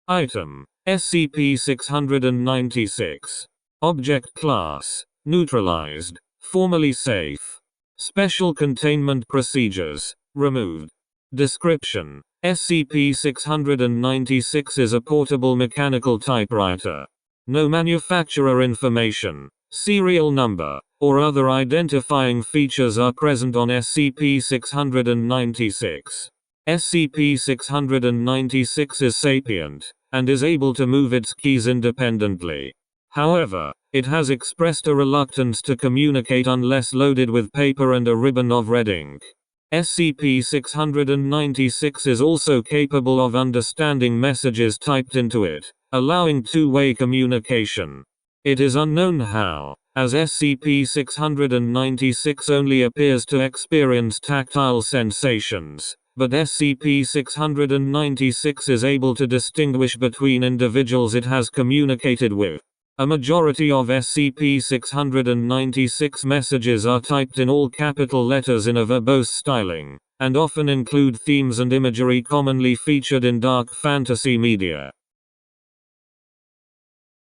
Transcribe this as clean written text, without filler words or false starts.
Item: SCP-696. Object Class: Neutralized. Formerly safe. Special Containment Procedures: removed. Description: SCP-696 is a portable mechanical typewriter. No manufacturer information, serial number, or other identifying features are present on SCP-696. SCP-696 is sapient, and is able to move its keys independently. However, it has expressed a reluctance to communicate unless loaded with paper and a ribbon of red ink. SCP-696 is also capable of understanding messages typed into it, allowing two-way communication. It is unknown how, as SCP-696 only appears to experience tactile sensations, but SCP-696 is able to distinguish between individuals it has communicated with. A majority of SCP-696 messages are typed in all capital letters in a verbose styling, and often include themes and imagery commonly featured in dark fantasy media.